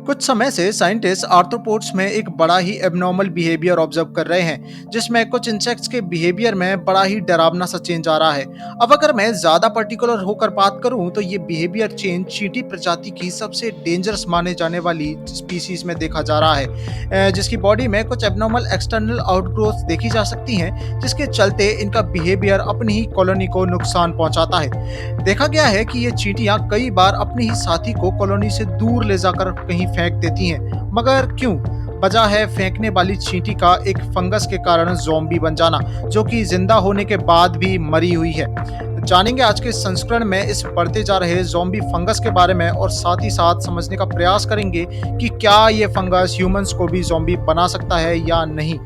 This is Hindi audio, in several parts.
कुछ समय से साइंटिस्ट आर्थ्रोपोड्स में एक बड़ा ही एबनॉर्मल बिहेवियर ऑब्जर्व कर रहे हैं, जिसमें कुछ इंसेक्ट्स के बिहेवियर में बड़ा ही डरावना सा चेंज आ रहा है। अब अगर मैं ज्यादा पर्टिकुलर होकर बात करूं तो ये बिहेवियर चेंज चींटी प्रजाति की सबसे डेंजरस माने जाने वाली स्पीसीज में देखा जा रहा है, जिसकी बॉडी में कुछ एबनॉर्मल एक्सटर्नल आउटग्रोथ देखी जा सकती हैं, जिसके चलते इनका बिहेवियर अपनी ही कॉलोनी को नुकसान पहुंचाता है। देखा गया है कि ये चींटियां कई बार अपने ही साथी को कॉलोनी से दूर ले जाकर कहीं फेंक देती हैं, मगर क्यों? वजह है फेंकने वाली चींटी का एक फंगस के कारण ज़ॉम्बी बन जाना, जो कि जिंदा होने के बाद भी मरी हुई है। जानेंगे आज के संस्करण में इस बढ़ते जा रहे ज़ॉम्बी फंगस के बारे में और साथ ही साथ समझने का प्रयास करेंगे कि क्या ये फंगस ह्यूमंस को भी ज़ॉम्बी बना सकता है या नहीं।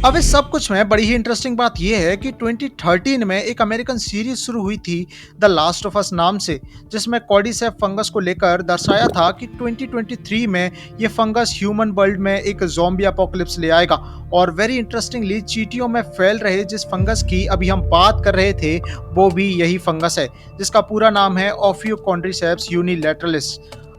अब इस सब कुछ में बड़ी ही इंटरेस्टिंग बात यह है कि 2013 में एक अमेरिकन सीरीज शुरू हुई थी द लास्ट ऑफ अस नाम से, जिसमें कॉर्डिसेप फंगस को लेकर दर्शाया था कि 2023 में ये फंगस ह्यूमन वर्ल्ड में एक ज़ॉम्बी अपोकलिप्स ले आएगा। और वेरी इंटरेस्टिंगली चींटियों में फैल रहे जिस फंगस की अभी हम बात कर रहे थे वो भी यही फंगस है, जिसका पूरा नाम है ओफियोकॉन्ड्रिसेप्स यूनिलैटरलिस।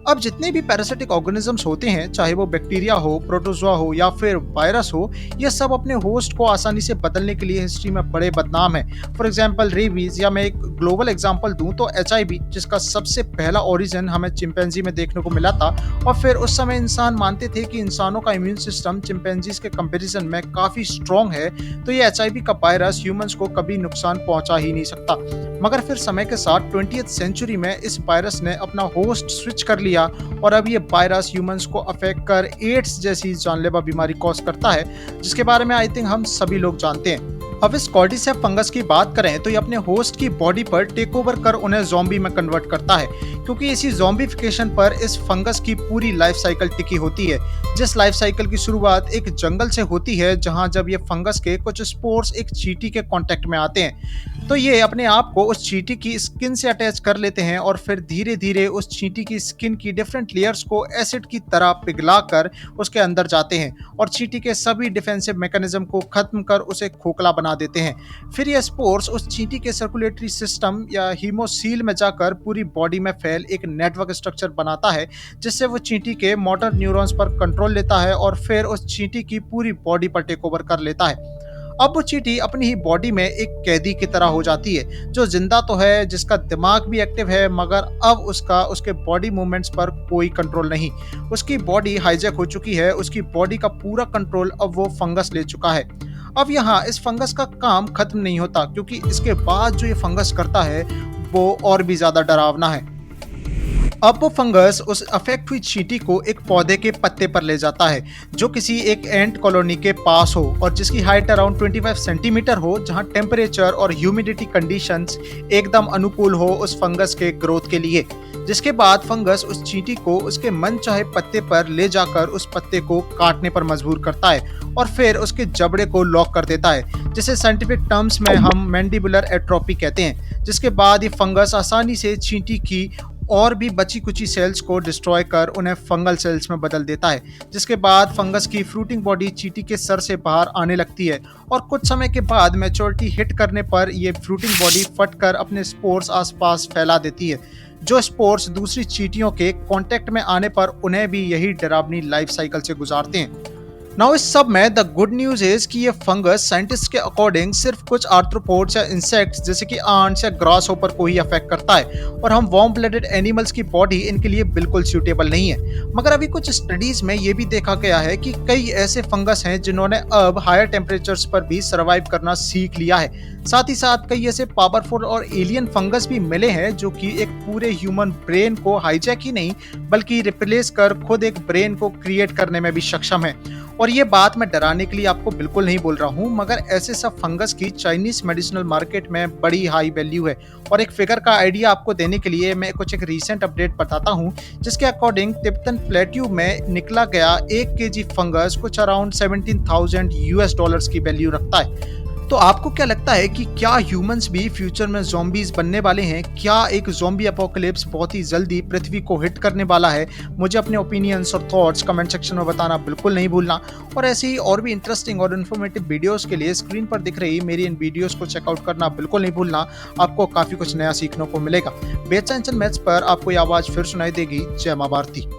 अब जितने भी पैरासिटिक ऑर्गेनिजम्स होते हैं, चाहे वो बैक्टीरिया हो, प्रोटोजोआ हो या फिर वायरस हो, ये सब अपने होस्ट को आसानी से बदलने के लिए हिस्ट्री में बड़े बदनाम है। फॉर एग्जांपल रेबीज, या मैं एक ग्लोबल एग्जांपल दूं तो एचआईवी, जिसका सबसे पहला ओरिजिन हमें चिंपैंजी में देखने को मिला था। और फिर उस समय इंसान मानते थे कि इंसानों का इम्यून सिस्टम चिंपैंजीज के कंपेरिजन में काफी स्ट्रॉन्ग है, तो ये एचआईवी का वायरस ह्यूमंस को कभी नुकसान पहुंचा ही नहीं सकता। मगर फिर समय के साथ 20th सेंचुरी में इस वायरस ने अपना होस्ट स्विच कर लिया और अब ये वायरस ह्यूमंस को अफेक्ट कर एड्स जैसी जानलेवा बीमारी कॉज करता है, जिसके बारे में आई थिंक हम सभी लोग जानते हैं। अब इस कॉर्डिसेप फंगस की बात करें तो ये अपने होस्ट की बॉडी पर टेक ओवर कर उन्हें ज़ॉम्बी में कन्वर्ट करता है, क्योंकि इसी ज़ॉम्बिफिकेशन पर इस फंगस की पूरी लाइफ साइकिल टिकी होती है। जिस लाइफ साइकिल की शुरुआत एक जंगल से होती है, जहां जब ये फंगस के कुछ स्पोर्स एक चींटी के कांटेक्ट में आते हैं तो ये अपने आप को उस चींटी की स्किन से अटैच कर लेते हैं और फिर धीरे धीरे उस चींटी की स्किन की डिफरेंट लेयर्स को एसिड की तरह पिघलाकर उसके अंदर जाते हैं और चींटी के सभी डिफेंसिव मैकेनिज्म को खत्म कर उसे खोखला बना देते हैं। फिर ये स्पोर्स उस चींटी के सर्कुलेटरी सिस्टम या हीमोसील में जाकर पूरी बॉडी में फैल एक नेटवर्क स्ट्रक्चर बनाता है, जिससे वो चींटी के मोटर न्यूरॉन्स पर कंट्रोल लेता है और फिर उस चींटी की पूरी बॉडी पर टेक ओवर कर लेता है। अब वो चींटी अपनी ही बॉडी में एक कैदी की तरह हो जाती है, जो जिंदा तो है, जिसका दिमाग भी एक्टिव है, मगर अब उसका उसके बॉडी मूवमेंट्स पर कोई कंट्रोल नहीं। उसकी बॉडी हाईजैक हो चुकी है, उसकी बॉडी का पूरा कंट्रोल अब वो फंगस ले चुका है। अब यहाँ इस फंगस का काम खत्म नहीं होता, क्योंकि इसके बाद जो ये फंगस करता है वो और भी ज्यादा डरावना है। अब वो फंगस उस अफेक्ट हुई चींटी को एक पौधे के पत्ते पर ले जाता है, जो किसी एक एंट कॉलोनी के पास हो और जिसकी हाइट अराउंड 25 सेंटीमीटर हो, जहां टेम्परेचर और ह्यूमिडिटी कंडीशंस एकदम अनुकूल हो उस फंगस के ग्रोथ के लिए। जिसके बाद फंगस उस चींटी को उसके मन चाहे पत्ते पर ले जाकर उस पत्ते को काटने पर मजबूर करता है और फिर उसके जबड़े को लॉक कर देता है, जिसे साइंटिफिक टर्म्स में हम मैंडिबुलर एट्रोपी कहते हैं। जिसके बाद ये फंगस आसानी से चींटी की और भी बची कुची सेल्स को डिस्ट्रॉय कर उन्हें फंगल सेल्स में बदल देता है। जिसके बाद फंगस की फ्रूटिंग बॉडी चींटी के सर से बाहर आने लगती है और कुछ समय के बाद मैच्योरिटी हिट करने पर ये फ्रूटिंग बॉडी फटकर अपने स्पोर्स आसपास फैला देती है, जो स्पोर्स दूसरी चींटियों के कांटेक्ट में आने पर उन्हें भी यही डरावनी लाइफ साइकिल से गुजारते हैं। नाउ इस सब में द गुड न्यूज इज कि ये फंगस साइंटिस्ट के अकॉर्डिंग सिर्फ कुछ आर्थ्रोपोड्स या इंसेक्ट्स जैसे कि आंट्स या ग्रास होपर को ही अफेक्ट करता है और हम वार्म ब्लडेड एनिमल्स की बॉडी इनके लिए बिल्कुल सूटेबल नहीं है। मगर अभी कुछ स्टडीज में ये भी देखा गया है कि कई ऐसे फंगस हैं जिन्होंने अब हायर टेम्परेचर्स पर भी सर्वाइव करना सीख लिया है। साथ ही साथ कई ऐसे पावरफुल और एलियन फंगस भी मिले हैं जो कि एक पूरे ह्यूमन ब्रेन को हाईजैक ही नहीं बल्कि रिप्लेस कर खुद एक ब्रेन को क्रिएट करने में भी सक्षम है। और ये बात मैं डराने के लिए आपको बिल्कुल नहीं बोल रहा हूँ, मगर ऐसे सब फंगस की चाइनीज मेडिसिनल मार्केट में बड़ी हाई वैल्यू है। और एक फिगर का आइडिया आपको देने के लिए मैं कुछ एक रीसेंट अपडेट बताता हूँ, जिसके अकॉर्डिंग तिब्बतन प्लेट्यू में निकला गया 1 केजी फंगस कुछ अराउंड $17,000 की वैल्यू रखता है। तो आपको क्या लगता है कि क्या ह्यूमंस भी फ्यूचर में ज़ॉम्बीज बनने वाले हैं? क्या एक ज़ॉम्बी अपोकलिप्स बहुत ही जल्दी पृथ्वी को हिट करने वाला है? मुझे अपने ओपिनियंस और थॉट्स कमेंट सेक्शन में बताना बिल्कुल नहीं भूलना। और ऐसे ही और भी इंटरेस्टिंग और इन्फॉर्मेटिव वीडियोस के लिए स्क्रीन पर दिख रही मेरी इन वीडियोस को चेकआउट करना बिल्कुल नहीं भूलना। आपको काफ़ी कुछ नया सीखने को मिलेगा। बेचैन मैथ्स पर आपको ये आवाज़ फिर सुनाई देगी। जय माँ भारती।